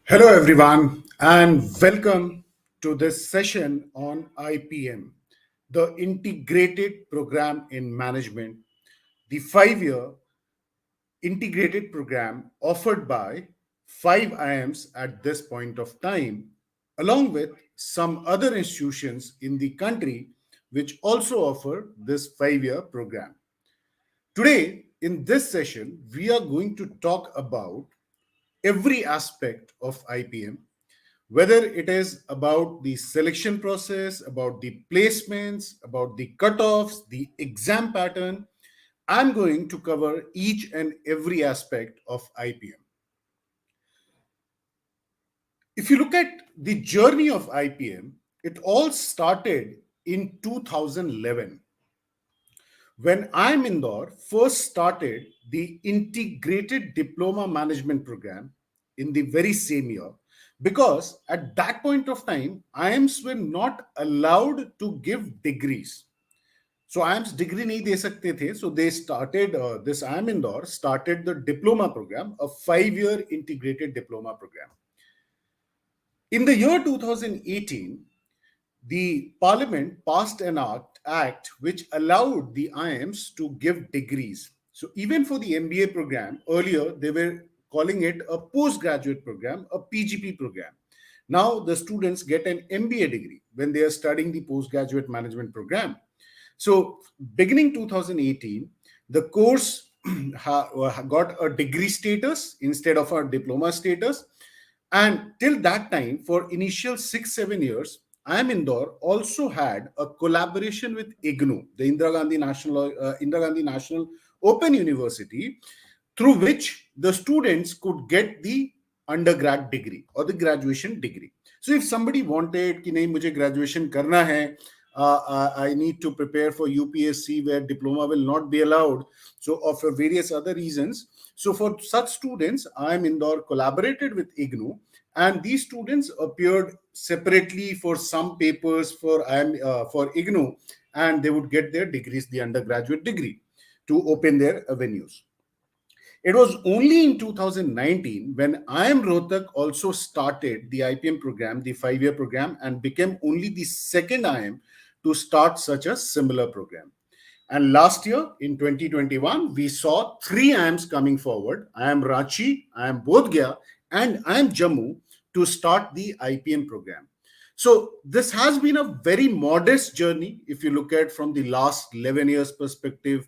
Hello, everyone, and welcome to this session on IPM, the Integrated Program in Management, the 5 year integrated program offered by five IIMs at this point of time, along with some other institutions in the country which also offer this 5 year program. Today, in this session, we are going to talk about every aspect of IPM, whether it is about the selection process, about the placements, about the cutoffs, the exam pattern. I'm going to cover each and every aspect of IPM. If you look at the journey of IPM, it all started in 2011 when I'm Indore first started the integrated diploma management program in the very same year, because at that point of time IIMs were not allowed to give degrees. So IIMs degree nahi de sakte the, so they started this IIM Indore started the diploma program, a 5 year integrated diploma program. In the year 2018, the parliament passed an act which allowed the IIMs to give degrees. So even for the MBA program, earlier they were calling it a postgraduate program, a PGP program. Now the students get an MBA degree when they are studying the postgraduate management program. So beginning 2018, the course got a degree status instead of a diploma status. And till that time, for initial 6 7 years, IIM Indore also had a collaboration with IGNOU, the Indira Gandhi National Open University, through which the students could get the undergrad degree or the graduation degree. So if somebody wanted कि नहीं मुझे graduation करना है, I need to prepare for UPSC where diploma will not be allowed, so of various other reasons. So for such students, IIM Indore collaborated with IGNOU, and these students appeared separately for some papers for for IGNOU, and they would get their degrees, the undergraduate degree, to open their avenues. It was only in 2019 when IIM Rohtak also started the IPM program, the 5 year program, and became only the second IIM to start such a similar program. And last year in 2021, we saw three IIMs coming forward: IIM Ranchi, IIM Bodh Gaya, and IIM Jammu, to start the IPM program. So this has been a very modest journey if you look at from the last 11 years perspective.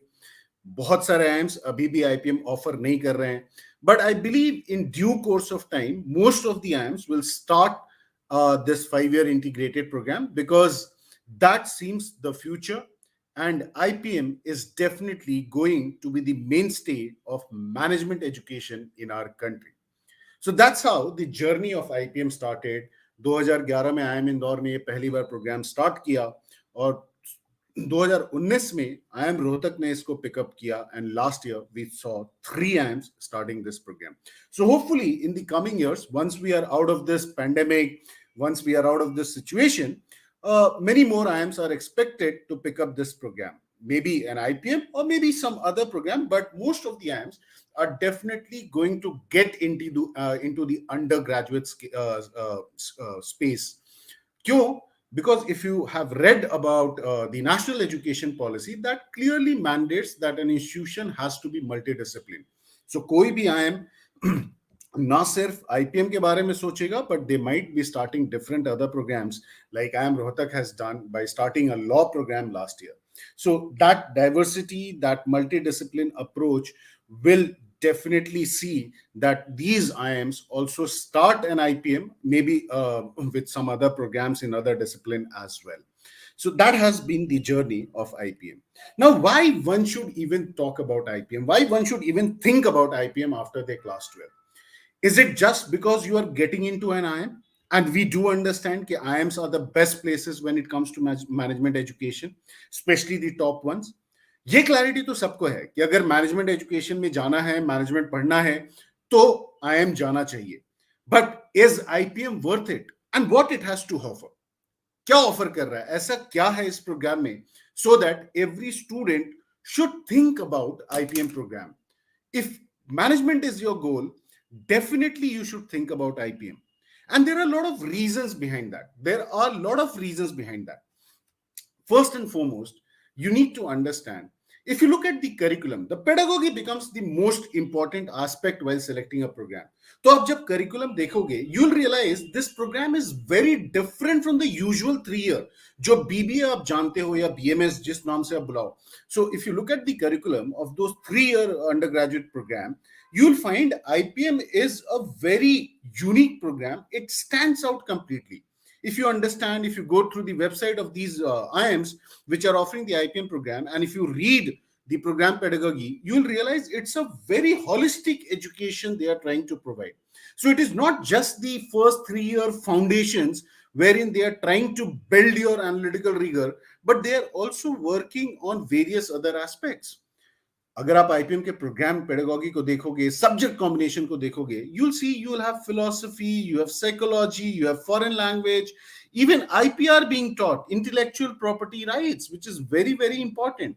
बहुत सारे IIMs अभी भी IPM offer नहीं कर रहे हैं, but I believe in due course of time most of the IIMs will start this 5 year integrated program, because that seems the future, and IPM is definitely going to be the mainstay of management education in our country. So that's how the journey of IPM started. 2011 में IIM Indore ने ये पहली बार programme start किया, और 2019 में IIM Rohtak ने इसको pickup किया, and last year we saw three IIMs starting this program. So hopefully in the coming years, once we are out of this pandemic, once we are out of this situation, many more IIMs are expected to pick up this program. Maybe an IPM or maybe some other program, but most of the IIMs are definitely going to get into the undergraduate space. क्यों? Because if you have read about the national education policy, that clearly mandates that an institution has to be multidisciplinary. So कोई भी IIM ना सिर्फ IPM के बारे में सोचेगा, but they might be starting different other programs, like IIM Rohtak has done by starting a law program last year. So that diversity, that multidiscipline approach will definitely see that these IIMs also start an IPM, maybe with some other programs in other discipline as well. So that has been the journey of IPM. Now, why one should even talk about IPM? Why one should even think about IPM after their class 12? Is it just because you are getting into an IIM? And we do understand that IIMs are the best places when it comes to management education, especially the top ones. ये clarity तो सबको है कि अगर management education में जाना है, management पढ़ना है, तो आईएम जाना चाहिए. But is IPM worth it, and what it has to offer? क्या ऑफर कर रहा है, ऐसा क्या है इस प्रोग्राम में, so that every student should think about IPM program. If management is your goal, definitely you should think about IPM. And there are a lot of reasons behind that. There are a lot of reasons behind that. First and foremost, you need to understand, if you look at the curriculum, the pedagogy becomes the most important aspect while selecting a program. तो आप जब curriculum देखोगे, you'll realize this program is very different from the usual 3 year जो BBA आप जानते हो या BMS जिस नाम से आप बुलाओ. So if you look at the curriculum of those 3 year undergraduate program, you'll find IPM is a very unique program. It stands out completely. If you understand, if you go through the website of these IIMs which are offering the IPM program, and if you read the program pedagogy, you'll realize it's a very holistic education they are trying to provide. So it is not just the first 3 year foundations wherein they are trying to build your analytical rigor, but they are also working on various other aspects. अगर आप IPM के programme pedagogy को देखोगे, subject combination को देखोगे, you'll see you'll have philosophy, you have psychology, you have foreign language, even IPR being taught, intellectual property rights, which is very, very important.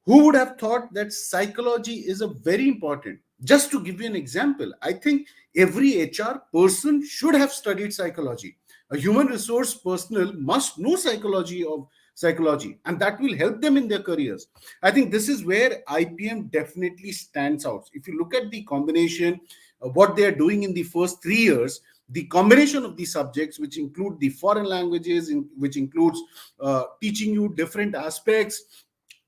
Who would have thought that psychology is a very important? Just to give you an example, I think every HR person should have studied psychology. A human resource personnel must know psychology, and that will help them in their careers. I think this is where IPM definitely stands out. If you look at the combination of what they are doing in the first 3 years, the combination of the subjects, which include the foreign languages, which includes teaching you different aspects,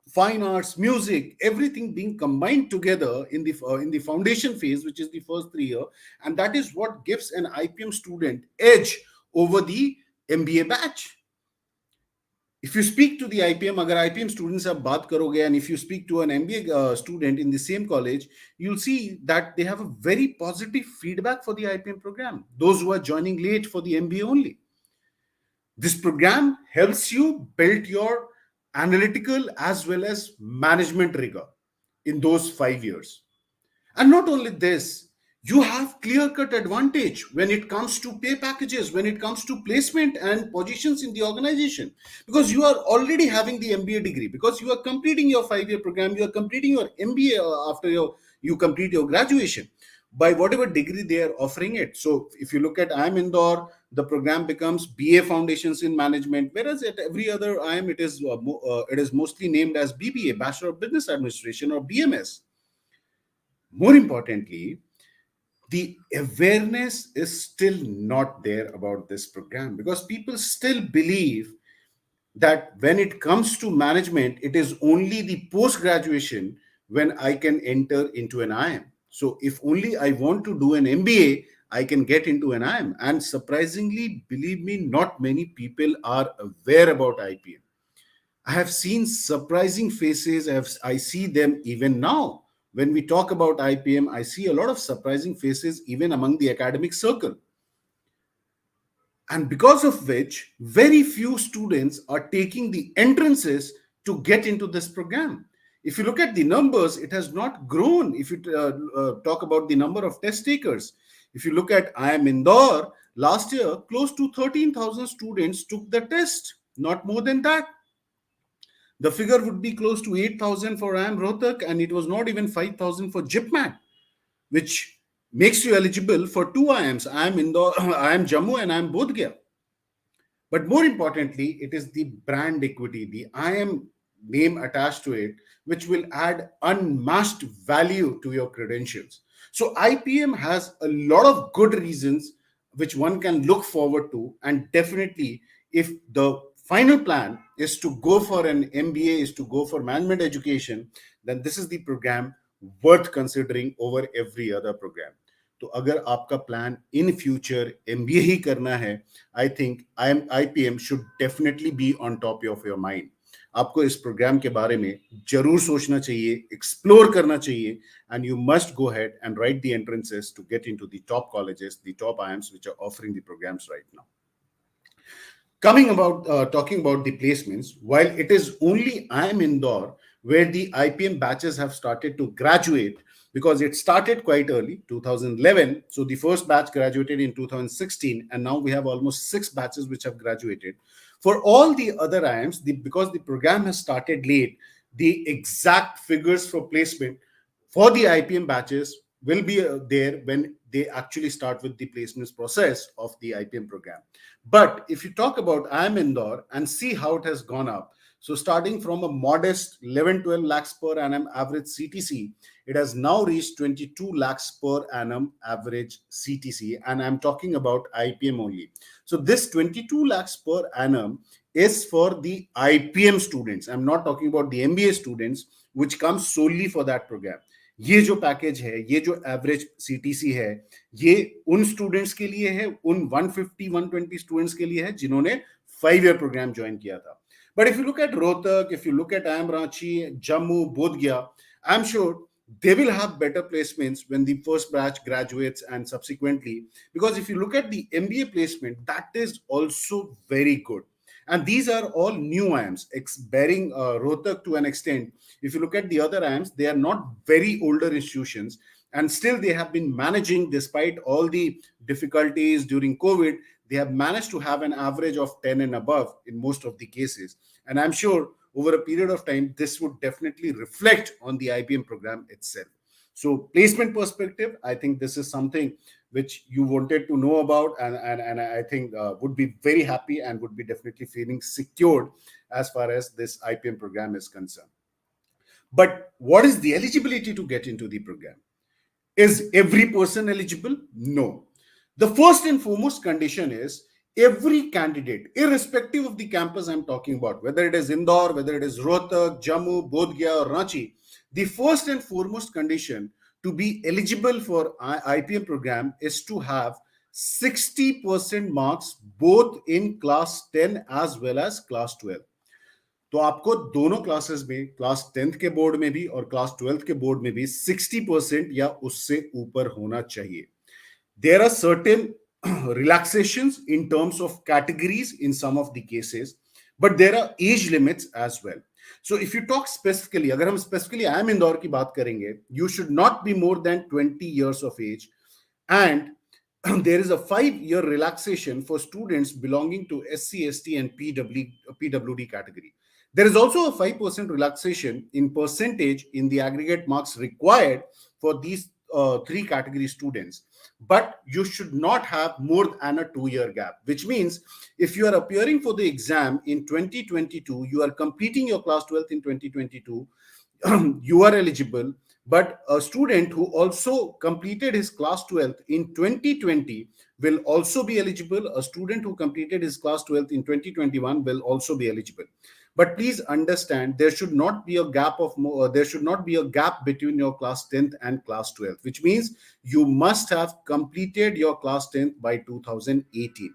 fine arts, music, everything being combined together in the foundation phase, which is the first 3 year, and that is what gives an IPM student edge over the MBA batch. If you speak to the IPM, agar IPM students are baat karoge, and if you speak to an MBA student in the same college, you'll see that they have a very positive feedback for the IPM program. Those who are joining late for the MBA only. This program helps you build your analytical as well as management rigor in those 5 years. And not only this, you have clear-cut advantage when it comes to pay packages, when it comes to placement and positions in the organization, because you are already having the MBA degree, because you are completing your 5 year program, you are completing your MBA after you complete your graduation by whatever degree they are offering it. So if you look at IIM Indore, the program becomes BA Foundations in Management, whereas at every other IIM it is mostly named as BBA, Bachelor of Business Administration, or BMS. More importantly, the awareness is still not there about this program, because people still believe that when it comes to management, it is only the post graduation when I can enter into an IIM. So if only I want to do an MBA, I can get into an IIM. And surprisingly, believe me, not many people are aware about IPM. I have seen surprising faces. I see them even now. When we talk about IPM, I see a lot of surprising faces even among the academic circle. And because of which, very few students are taking the entrances to get into this program. If you look at the numbers, it has not grown. If you talk about the number of test takers, if you look at IIM Indore, last year, close to 13,000 students took the test, not more than that. The figure would be close to 8,000 for IIM Rohtak, and it was not even 5,000 for JIPMAT, which makes you eligible for two IIMs, IIM Indore, IIM Jammu, and IIM Bodh Gaya. But more importantly, it is the brand equity, the IIM name attached to it, which will add unmatched value to your credentials. So IPM has a lot of good reasons which one can look forward to, and definitely if the final plan is to go for an MBA, is to go for management education, then this is the program worth considering over every other program. तो अगर आपका plan in future MBA ही करना है, I think IPM should definitely be on top of your mind. आपको इस programme के बारे में जरूर सोचना चाहिए, एक्सप्लोर करना चाहिए, and you must go ahead and write the entrances to get into the top colleges, the top IIMs which are offering the programs right now. Talking about the placements, while it is only IIM Indore where the IPM batches have started to graduate, because it started quite early, 2011. So the first batch graduated in 2016, and now we have almost 6 batches which have graduated. For all the other IIMs, because the program has started late, the exact figures for placement for the IPM batches will be there when they actually start with the placements process of the IPM program. But if you talk about IIM Indore and see how it has gone up, so starting from a modest 11-12 lakhs per annum average CTC, it has now reached 22 lakhs per annum average CTC, and I'm talking about IPM only. So this 22 lakhs per annum is for the IPM students. I'm not talking about the MBA students, which comes solely for that program. ये जो package है, ये जो average CTC है, ये उन students के लिए है, उन 150 120 स्टूडेंट्स के लिए है जिन्होंने 5 ईयर प्रोग्राम ज्वाइन किया था. But if you look at Rohtak, if you look at IIM Ranchi, Jammu, Bodh Gaya, I'm sure they will have better placements when the first batch graduates and subsequently. Because if you look at the MBA placement, that is also very good. And these are all new IIMs, bearing Rohtak to an extent. If you look at the other IIMs, they are not very older institutions, and still they have been managing, despite all the difficulties during COVID, they have managed to have an average of 10 and above in most of the cases. And I'm sure over a period of time, this would definitely reflect on the IPM program itself. So placement perspective, I think this is something which you wanted to know about, and I think would be very happy and would be definitely feeling secured as far as this IPM program is concerned. But what is the eligibility to get into the program? Is every person eligible? No. The first and foremost condition is every candidate, irrespective of the campus I'm talking about, whether it is Indore, whether it is Rohtak, Jammu, Bodh Gaya, or Ranchi, the first and foremost condition to be eligible for IPM program is to have 60% marks both in class 10 as well as class 12. तो आपको दोनों classes में, class 10th के board में भी और class 12th के board में भी 60% या उससे ऊपर होना चाहिए. There are certain relaxations in terms of categories in some of the cases, but there are age limits as well. So if you talk specifically, अगर हम specifically IIM इंदौर की बात करेंगे, you should not be more than 20 years of age, and there is a 5-year relaxation for students belonging to SC, ST, and PWD category. There is also a 5% relaxation in percentage in the aggregate marks required for these 3 category students. But you should not have more than a 2-year gap, which means if you are appearing for the exam in 2022, you are completing your class 12th in 2022, you are eligible. But a student who also completed his class 12th in 2020 will also be eligible. A student who completed his class 12th in 2021 will also be eligible. But please understand, there should not be a gap of more. There should not be a gap between your class 10th and class 12th, which means you must have completed your class 10th by 2018.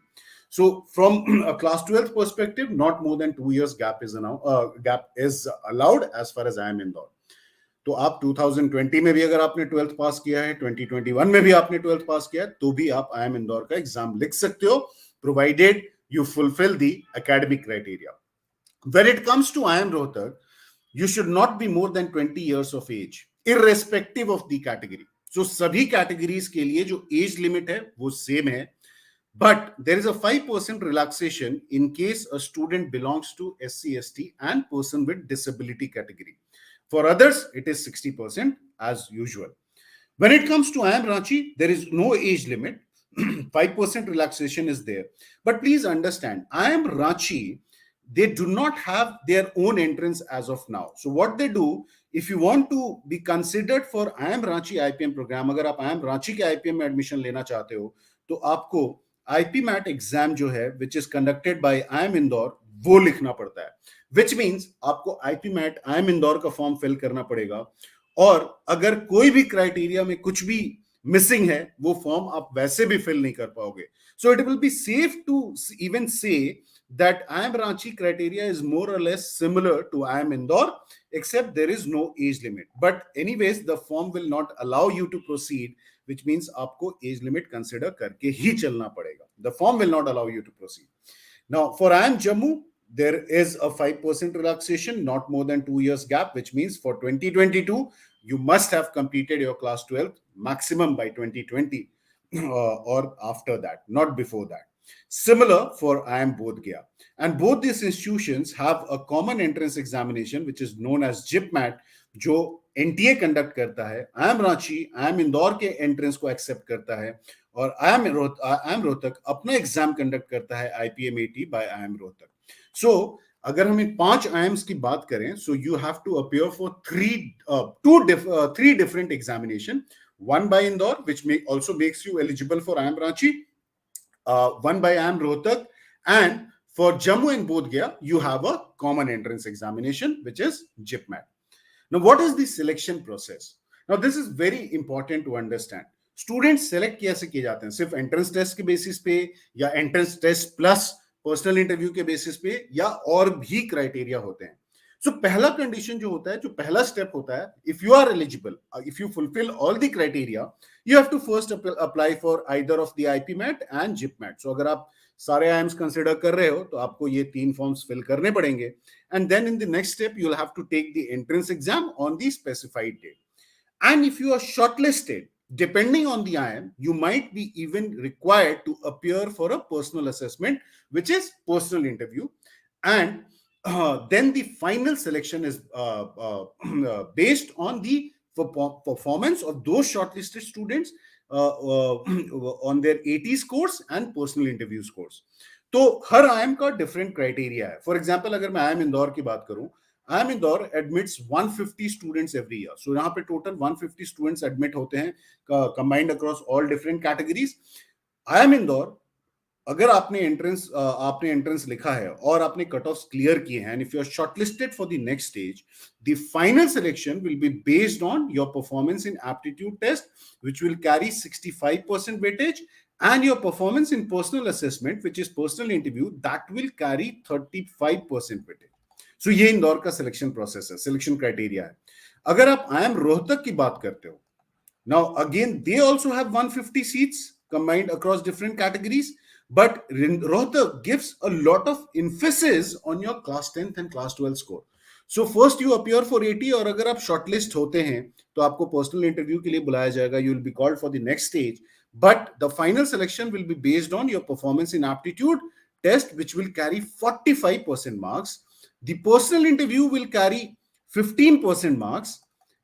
So, from a class 12th perspective, not more than 2 years gap is allowed as far as I am in law. तो आप 2020 में भी अगर आपने 12th पास किया है, 2021 में भी आपने 12th पास किया है, तो भी आप IIM इंदौर का एग्जाम लिख सकते हो, provided you fulfill the academic criteria. When it comes to IIM Rohtak, you should not be more than 20 years of age, irrespective of the category. So सभी categories के लिए जो age limit है वो same है, but there is a 5% relaxation in case a student belongs to SC, ST and person with disability category. For others, it is 60% as usual. When it comes to IIM Ranchi, there is no age limit. 5% relaxation is there. But please understand, IIM Ranchi, they do not have their own entrance as of now. So what they do, if you want to be considered for IIM Ranchi IPM program, अगर आप IIM Ranchi के IPM में admission लेना चाहते हो, तो आपको IPMAT exam जो है, which is conducted by IIM Indore, वो लिखना पड़ता है. Which means आपको IPMAT IIM इंदौर का फॉर्म फिल करना पड़ेगा, और अगर कोई भी क्राइटेरिया में कुछ भी मिसिंग है, वो फॉर्म आप वैसे भी फिल नहीं कर पाओगे. So it will be safe to even say that IIM Ranchi criteria is more or less similar to IIM Indore, except there is no age limit. But anyways, the form will not allow you to proceed, which means आपको age limit consider करके ही चलना पड़ेगा. The form will not allow you to proceed. Now, for IIM Jammu, there is a 5% relaxation, not more than 2 years gap, which means for 2022, you must have completed your class 12 maximum by 2020 or after that, not before that. Similar for IIM Bodh Gaya. And both these institutions have a common entrance examination, which is known as GIPMAT, जो NTA conduct करता है, IIM Ranchi, IIM Indore के entrance को accept करता है, और IIM Rohtak अपना exam conduct करता है IPM 80 by IIM Rohtak. So अगर हम इन 5 IIMs की बात करें, so you have to appear for three different examination. One by Indore, which also makes you eligible for IIM Ranchi. One by IIM Rohtak, and for Jammu and Bodh Gaya, you have a common entrance examination, which is JIPMAT. Now, what is the selection process? Now, this is very important to understand. Students select कैसे किए जाते हैं? सिर्फ entrance test के basis पे, या entrance test plus personal interview के basis पे, या और भी क्राइटेरिया होते हैं? सो पहला कंडीशन जो होता है, जो पहला स्टेप होता है, if you are eligible, if you fulfil all the criteria, you have to first apply for either of the IPMAT and JIPMAT. So अगर आप सारे आईएम्स कंसिडर कर रहे हो, तो आपको ये 3 फॉर्म्स फिल करने पड़ेंगे. And then in the next step, you'll have to take the entrance exam on the specified date. And if you are shortlisted, depending on the IIM, you might be even required to appear for a personal assessment, which is personal interview. And then the final selection is based on the performance of those shortlisted students on their AT scores and personal interview scores. तो हर IIM का different criteria है. For example, अगर मैं IIM Indore की बात करूं, IIM Indore admits 150 students every year. So यहाँ पे टोटल 150 स्टूडेंट्स एडमिट होते हैं, combined across all different categories. IIM Indore, अगर आपने एंट्रेंस लिखा है और आपने कट ऑफ क्लियर किए हैं, and if you are shortlisted for the next stage, the final selection will be based on your performance in aptitude test, which will carry 65% weightage, and your performance in personal assessment, which is personal interview, that will carry 35% weightage. So ये इंदौर का selection process है, selection criteria है. अगर आप IIM Rohtak की बात करते हो, now again they also have 150 seats combined across different categories, but Rohtak gives a lot of emphasis on your class 10th and class 12 score. So first you appear for 80, और अगर आप शॉर्टलिस्ट होते हैं तो आपको पर्सनल इंटरव्यू के लिए बुलाया जाएगा. You will be called for the next stage, but the final selection will be based on your performance in aptitude test, which will carry 45% marks. The personal interview will carry 15% marks,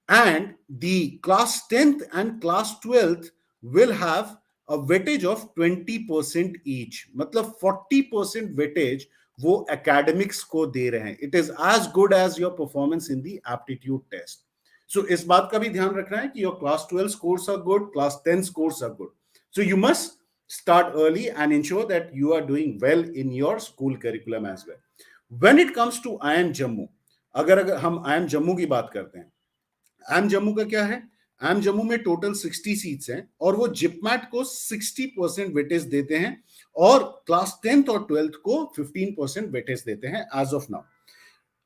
and the class 10th and class 12th will have a weightage of 20% each. मतलब 40% weightage वो academics को दे रहे हैं. It is as good as your performance in the aptitude test. So इस बात का भी ध्यान रखना है कि your class 12 scores are good, class 10 scores are good. So you must start early and ensure that you are doing well in your school curriculum as well. When it comes to IIM Jammu, अगर हम IIM Jammu की बात करते हैं, IIM Jammu का क्या है? IIM Jammu में टोटल 60 सीट्स हैं, और वो जिपमैट को 60% वेटेज देते हैं, और क्लास 10th और 12th को 15% वेटेज देते हैं as of now.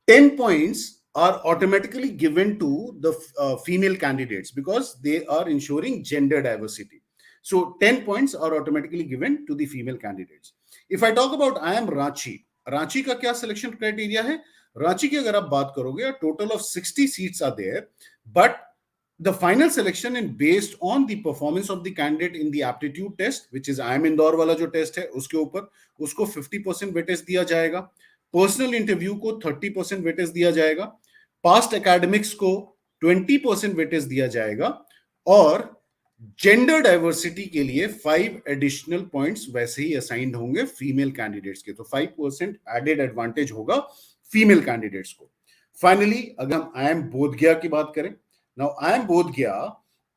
10 points are automatically given to the female candidates because they are ensuring gender diversity. So 10 points are automatically given to the female candidates. If I talk about IIM Ranchi, Ranchi का क्या selection criteria है? Ranchi की अगर आप बात करोगे, a total of 60 seats are there, but the final selection is based on the performance of the candidate in the aptitude test, which is IIM Indore वाला जो टेस्ट है, उसके ऊपर उसको 50% वेटेज दिया जाएगा. पर्सनल इंटरव्यू को 30% वेटेज दिया जाएगा. पास्ट एकेडमिक्स को 20% वेटेज दिया जाएगा, और जेंडर डाइवर्सिटी के लिए 5 एडिशनल पॉइंट्स वैसे ही असाइंड होंगे फीमेल कैंडिडेट्स के. तो 5% एडेड एडवांटेज होगा फीमेल कैंडिडेट्स को. फाइनली अगर हम IIM बोध गया की बात करें, now IIM बोध गया,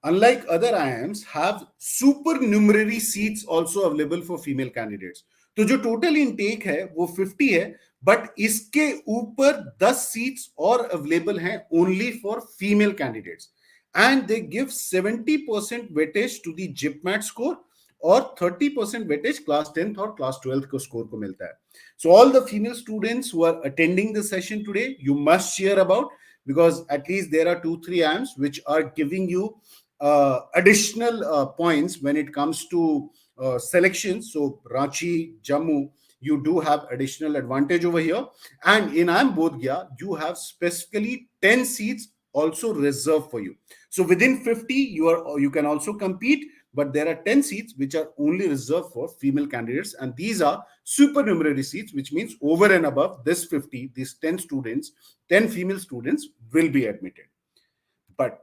unlike other IIMs, have supernumerary seats also available for female candidates. तो जो टोटल इनटेक है वो 50 है, बट इसके ऊपर 10 सीट्स और अवेलेबल हैं only for female candidates, and they give 70% weightage to the JIPMAT score, और 30% वेटेज क्लास 10th और क्लास 12th को स्कोर को मिलता है. So all the female students who are attending the session today, you must share about, because at least there are 2-3 IIMs which are giving you additional points when it comes to selections. So Ranchi, Jammu, you do have additional advantage over here, and in IIM Bodh Gaya you have specifically 10 seats also reserved for you. So within 50 you can also compete, but there are 10 seats which are only reserved for female candidates, and these are supernumerary seats, which means over and above this 50, these 10 female students will be admitted. But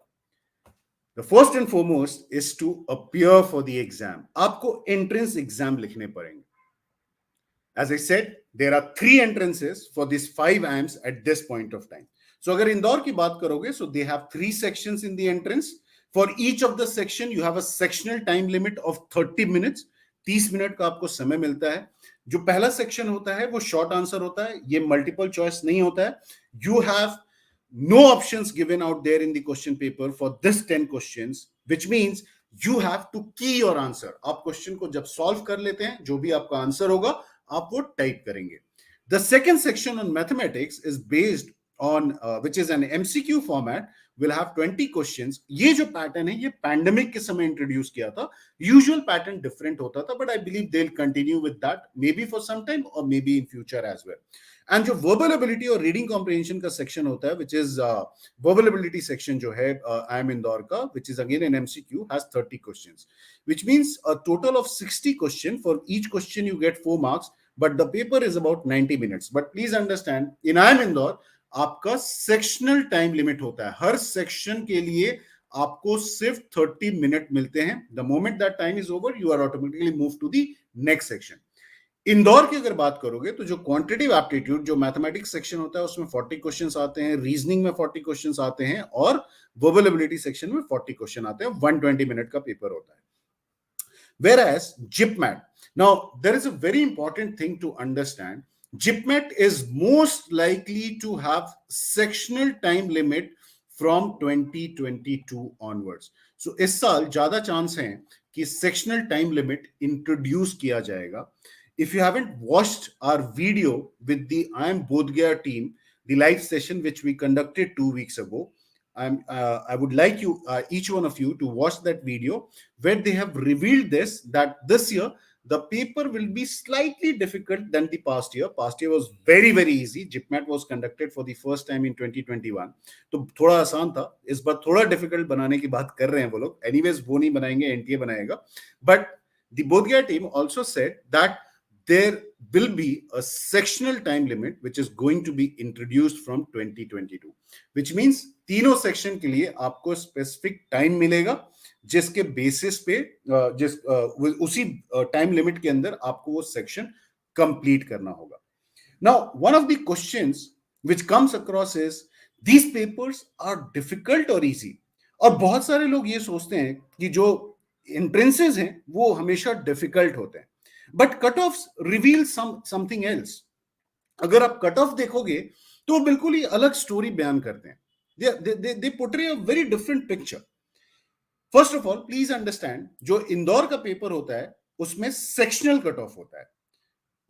the first and foremost is to appear for the exam. आपको entrance exam लिखने पड़ेंगे. As I said, there are 3 entrances for these 5 IIMs at this point of time. So अगर इंदौर की बात करोगे, so they have 3 sections in the entrance. For each of the section, you have a sectional time limit of 30 minutes. 30 minute का आपको समय मिलता है. जो पहला सेक्शन होता है वो शॉर्ट आंसर होता है. ये मल्टीपल चॉइस नहीं होता है. You have no options given out there in the question paper for this 10 questions, which means you have to key your answer. आप क्वेश्चन को जब सॉल्व कर लेते हैं, जो भी आपका आंसर होगा आप वो टाइप करेंगे. The second section on mathematics is based on which is an MCQ format. Will have 20 questions. ये जो पैटर्न है ये पैंडेमिक के समय इंट्रोड्यूस किया था. यूजुअल पैटर्न डिफरेंट होता था, but I believe they will continue with that, maybe for some time और maybe in future as well. And जो वर्बल एबिलिटी और रीडिंग कॉम्प्रिहेंशन का सेक्शन होता है, which is verbal ability section जो है आई एम इंदौर का, which is again an MCQ, has 30 questions, which means a total of 60 question. For each question you get 4 marks, but the paper is about 90 minutes. But please understand, in I am Indore, आपका sectional time limit होता है. हर section के लिए आपको सिर्फ 30 minute मिलते हैं. The moment that time is over, you are automatically move to the next section. Indore की अगर बात करोगे तो जो क्वांटिटेटिव एप्टीट्यूड, जो मैथमेटिक्स सेक्शन होता है, उसमें 40 क्वेश्चंस आते हैं, रीजनिंग में 40 क्वेश्चंस आते हैं, और वर्बल एबिलिटी सेक्शन में 40 क्वेश्चन आते हैं. 120 मिनट का पेपर होता है. Whereas GIPMAT, now there is a very important thing to understand. GIPMAT is most likely to have sectional time limit from 2022 onwards. So इस साल ज्यादा चांस है कि sectional time limit introduce किया जाएगा. If you haven't watched our video with the I am Bodh Gaya team, the live session which we conducted 2 weeks ago, I would like you, each one of you, to watch that video where they have revealed this, that this year the paper will be slightly difficult than the past year. Past year was very very easy. GIPMAT was conducted for the first time in 2021, तो थोड़ा आसान था. इस बार थोड़ा difficult बनाने की बात कर रहे हैं वो लोग. एनीवेज वो नहीं बनाएंगे, NTA बनाएगा. But the Bodh Gaya team also said that there will be a sectional time limit which is going to be introduced from 2022, which means तीनों सेक्शन के लिए आपको स्पेसिफिक टाइम मिलेगा, जिसके बेसिस पे उसी टाइम लिमिट के अंदर आपको वो सेक्शन कंप्लीट करना होगा. Now one of the questions which comes across is, these papers are difficult और इजी. और बहुत सारे लोग ये सोचते हैं कि जो एंट्रेंसेस हैं वो हमेशा डिफिकल्ट होते हैं, but cut offs reveal something else. अगर आप कट ऑफ देखोगे तो बिल्कुल ही अलग स्टोरी बयान करते हैं. they portray a very different picture. First of all, please understand, जो इंदौर का पेपर होता है उसमें सेक्शनल कट ऑफ होता है.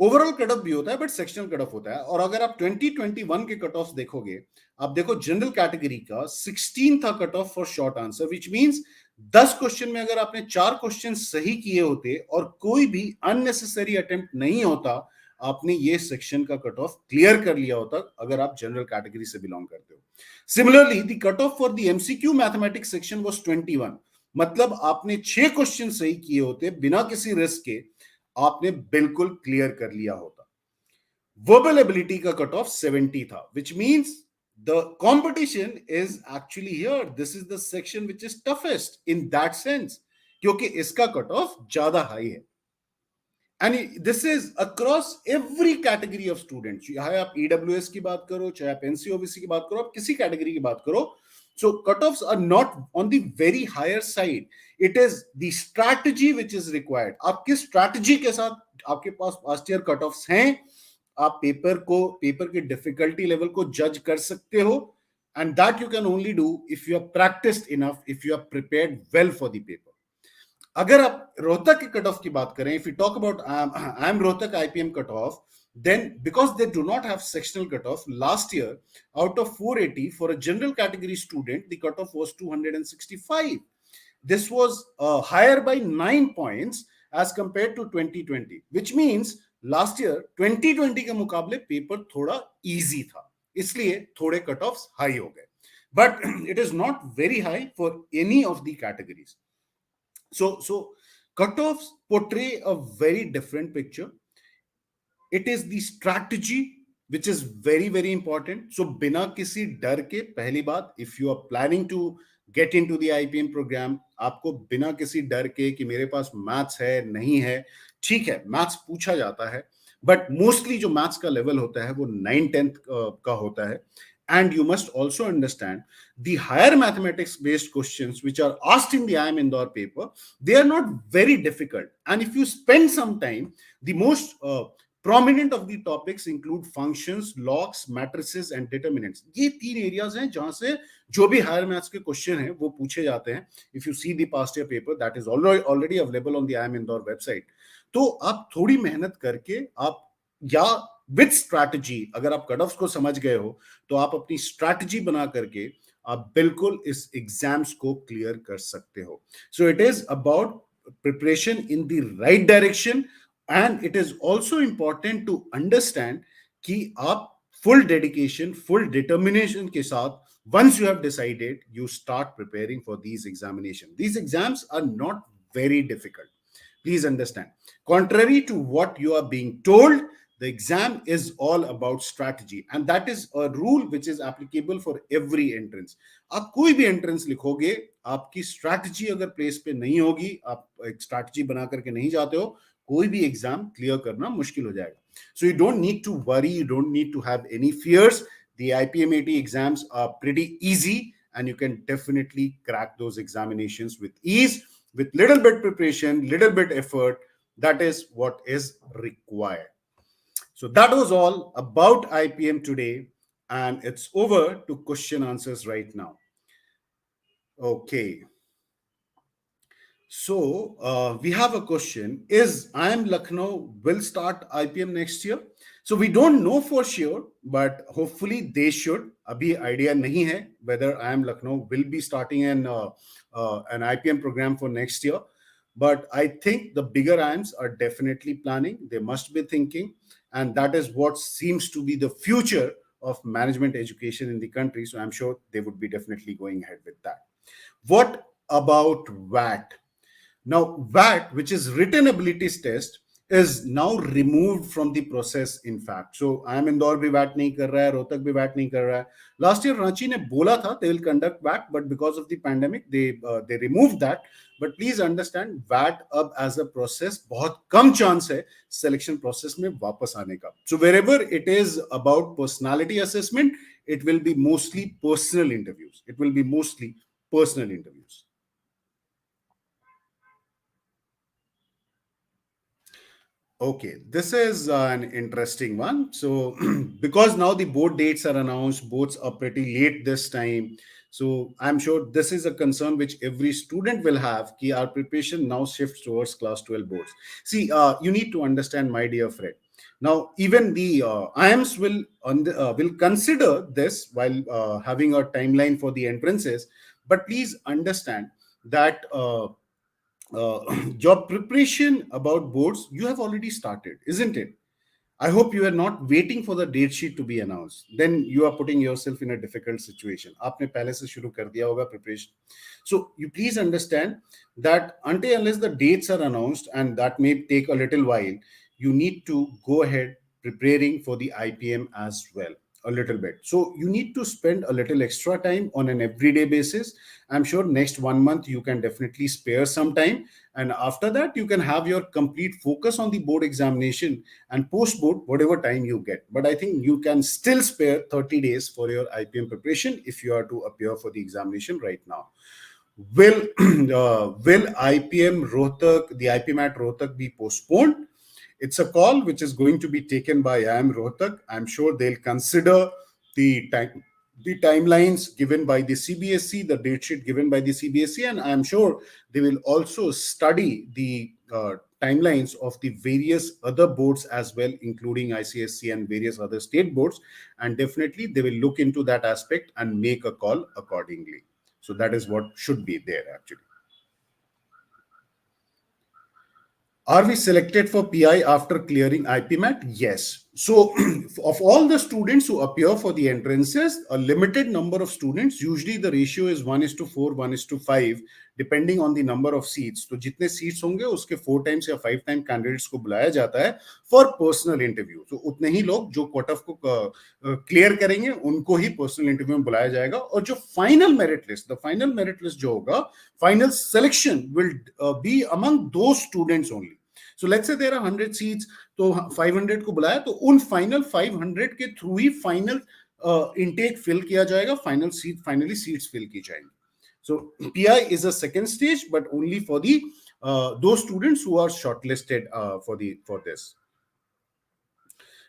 ओवरऑल कट ऑफ भी होता है, बट सेक्शनल कट ऑफ होता है. और अगर आप 2021 के कट ऑफ देखोगे, आप देखो जनरल कैटेगरी का 16 था cut off for short answer, which means 10 question में अगर आपने 4 क्वेश्चन सही किए होते और कोई भी अननेसेसरी अटेम्प्ट नहीं होता, आपने ये सेक्शन का कट ऑफ क्लियर कर लिया होता अगर आप जनरल कैटेगरी से बिलोंग करते हो. Similarly the cut off for the MCQ mathematics section was 21. मतलब आपने 6 क्वेश्चन सही किए होते बिना किसी रिस्क के, आपने बिल्कुल क्लियर कर लिया होता. वर्बल एबिलिटी का कट ऑफ 70 था, which means the competition is actually here. This is the section which is toughest in that sense, क्योंकि इसका कट ऑफ ज्यादा हाई है. And this is across every category of students. चाहे आप EWS की बात करो, चाहे आप NCOBC की बात करो, आप किसी कैटेगरी की बात करो, so cutoffs are not on the very higher side. It is the strategy which is required. आप किस स्ट्रैटेजी के साथ आपके पास पास्ट ईयर कट ऑफ्स हैं, आप पेपर के डिफिकल्टी लेवल को जज कर सकते हो. And that you can only do if you are practised enough, if you are prepared well for the paper. अगर आप रोहतक के कट ऑफ की बात करें, if you talk about I M Rohtak IPM cut off, then because they do not have sectional cutoff, last year out of 480 for a general category student, the cutoff was 265. This was higher by 9 points as compared to 2020, which means last year 2020 के मुकाबले paper थोड़ा easy था, इसलिए थोड़े cut offs high हो गए, but it is not very high for any of the categories. So cutoffs portray a very different picture. It is the strategy which is very very important. So बिना किसी डर के, पहली बात, if you are planning to get into the IPM program. आपको बिना किसी डर के कि मेरे पास मैथ्स है नहीं है, ठीक है मैथ्स पूछा जाता है, बट मोस्टली जो मैथ्स का लेवल होता है वो 9th-10th का होता है. And you must also understand the higher mathematics based questions which are asked in the IIM Indore paper, they are not very difficult. And if you spend some time, the most prominent of the topics include functions, logs, matrices and determinants. ये तीन areas हैं जहां से जो भी higher maths के question हैं वो पूछे जाते हैं. If you see the past year paper that is already available on the IIM Indore website, तो आप थोड़ी मेहनत करके आप या विद स्ट्रैटेजी, अगर आप कट ऑफ्स को समझ गए हो तो आप अपनी स्ट्रैटेजी बना करके आप बिल्कुल इस एग्जाम्स को क्लियर कर सकते हो. So it is about preparation in the right direction, and it is also important to understand कि आप फुल डेडिकेशन, फुल डिटर्मिनेशन के साथ once you have decided, you start preparing for these examination. These exams are not very difficult. Please understand. Contrary to what you are being told, the exam is all about strategy, and that is a rule which is applicable for every entrance. आप कोई भी entrance लिखोगे, आपकी strategy अगर place पे नहीं होगी, आप एक strategy बना करके नहीं जाते हो, कोई भी exam clear करना मुश्किल हो जाएगा. So you don't need to worry, you don't need to have any fears. The IPM 80 exams are pretty easy, and you can definitely crack those examinations with ease, with little bit preparation, little bit effort. That is what is required. So that was all about IPM today, and it's over to question answers right now. Okay. So we have a question: is IIM Lucknow will start IPM next year? So we don't know for sure, but hopefully they should. Abhi idea nahi hai whether IIM Lucknow will be starting an IPM program for next year. But I think the bigger IIMs are definitely planning. They must be thinking, and that is what seems to be the future of management education in the country. So I'm sure they would be definitely going ahead with that. What about VAT? Now, VAT, which is written abilities test, is now removed from the process, in fact. So, IIM Indore bhi VAT nahi kar raha hai, Rohtak bhi VAT nahi kar raha hai. Last year, Ranchi ne bola tha they will conduct VAT, but because of the pandemic, they removed that. But please understand, VAT अब as a process, बहुत कम chance है selection process में वापस आने का. So, wherever it is about personality assessment, it will be mostly personal interviews. It will be mostly personal interviews. Okay, this is an interesting one. So, because now the board dates are announced, boards are pretty late this time. So, I'm sure this is a concern which every student will have. Ki our preparation now shifts towards class 12 boards. See, you need to understand, my dear friend. Now, even the IIMs will consider this while having a timeline for the entrances. But please understand that. Job preparation about boards you have already started, isn't it? I hope you are not waiting for the date sheet to be announced. Then you are putting yourself in a difficult situation. आपने पहले से शुरू कर दिया होगा preparation. So you please understand that until unless the dates are announced, and that may take a little while, you need to go ahead preparing for the IPM as well a little bit. So you need to spend a little extra time on an everyday basis. I'm sure next 1 month you can definitely spare some time, and after that you can have your complete focus on the board examination, and post board whatever time you get. But I think you can still spare 30 days for your IPM preparation if you are to appear for the examination right now. Will will IPM Rohtak, the IPM at Rohtak, be postponed? It's a call which is going to be taken by IIM Rohtak. I'm sure they'll consider the time, the timelines given by the CBSE, the date sheet given by the CBSE, and I'm sure they will also study the timelines of the various other boards as well, including ICSC and various other state boards, and definitely they will look into that aspect and make a call accordingly. So that is what should be there actually. Are we selected for PI after clearing IPMAT? Yes. So, of all the students who appear for the entrances, a limited number of students, usually the ratio is 1:4, 1:5, depending on the number of seats. तो जितने seats होंगे उसके 4 times या 5 times candidates को बुलाया जाता है for personal interview. तो उतने ही लोग जो cut off को clear करेंगे उनको ही personal interview में बुलाया जाएगा. और जो final merit list, the final merit list जो होगा, final selection will be among those students only. So let's say there are 100 seats, तो 500 को बुलाया, तो उन फाइनल 500 के थ्रू ही फाइनल इनटेक फिल किया जाएगा, फाइनली सीट्स फिल की जाएंगी. So PI is a second stage, but only for the those students who are shortlisted for this.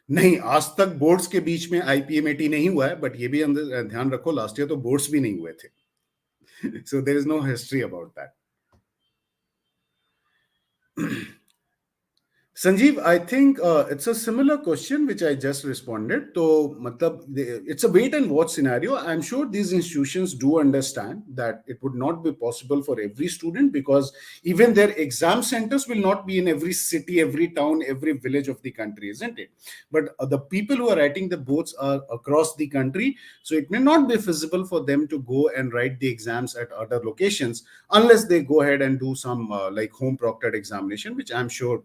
नहीं, आज तक बोर्ड्स के बीच में IPMAT नहीं हुआ है, बट ये भी अंदर ध्यान रखो, लास्ट ईयर तो बोर्ड्स भी नहीं हुए थे. So there is no history about that. Sanjeev, I think it's a similar question which I just responded. So, it's a wait and watch scenario. I'm sure these institutions do understand that it would not be possible for every student, because even their exam centers will not be in every city, every town, every village of the country, isn't it? But the people who are writing the boards are across the country. So it may not be feasible for them to go and write the exams at other locations unless they go ahead and do some like home proctored examination, which I'm sure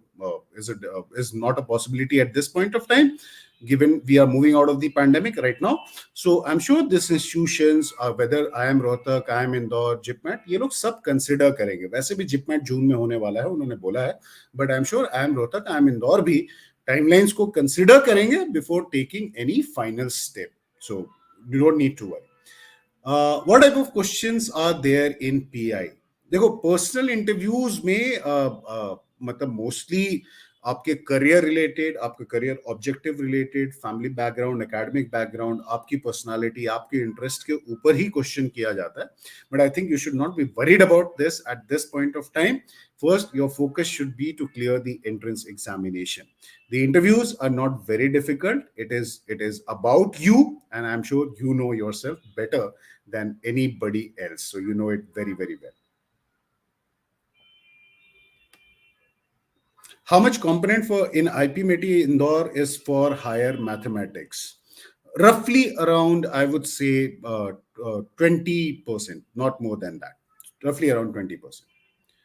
is not a possibility at this point of time, given we are moving out of the pandemic right now. So I'm sure these institutions, whether IIM Rohtak, IIM Indore, JIPMAT, ये लोग सब consider करेंगे. वैसे भी JIPMAT जून में होने वाला है, उन्होंने बोला है, but I'm sure IIM Rohtak, IIM Indore भी timelines को consider करेंगे before taking any final step. So you don't need to worry. What type of questions are there in PI? देखो, पर्सनल इंटरव्यूज में मतलब मोस्टली आपके career related, आपके career objective related, family background, academic background, आपकी personality, आपके interest के ऊपर ही question किया जाता है. But I think you should not be worried about this at this point of time. First, your focus should be to clear the entrance examination. The interviews are not very difficult. It is about you, and I'm sure you know yourself better than anybody else. So you know it very, very well. How much component for in IPMAT Indore is for higher mathematics? Roughly around, I would say, 20%, not more than that. Roughly around 20%.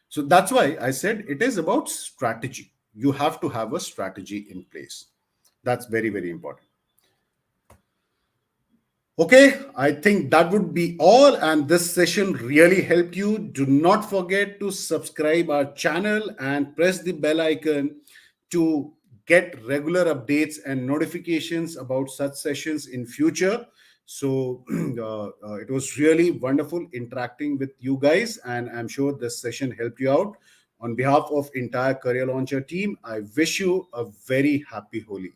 So that's why I said it is about strategy. You have to have a strategy in place. That's very, very important. Okay, I think that would be all, and this session really helped you. Do not forget to subscribe our channel and press the bell icon to get regular updates and notifications about such sessions in future. So it was really wonderful interacting with you guys, and I'm sure this session helped you out. On behalf of entire Career Launcher team, I wish you a very happy Holi.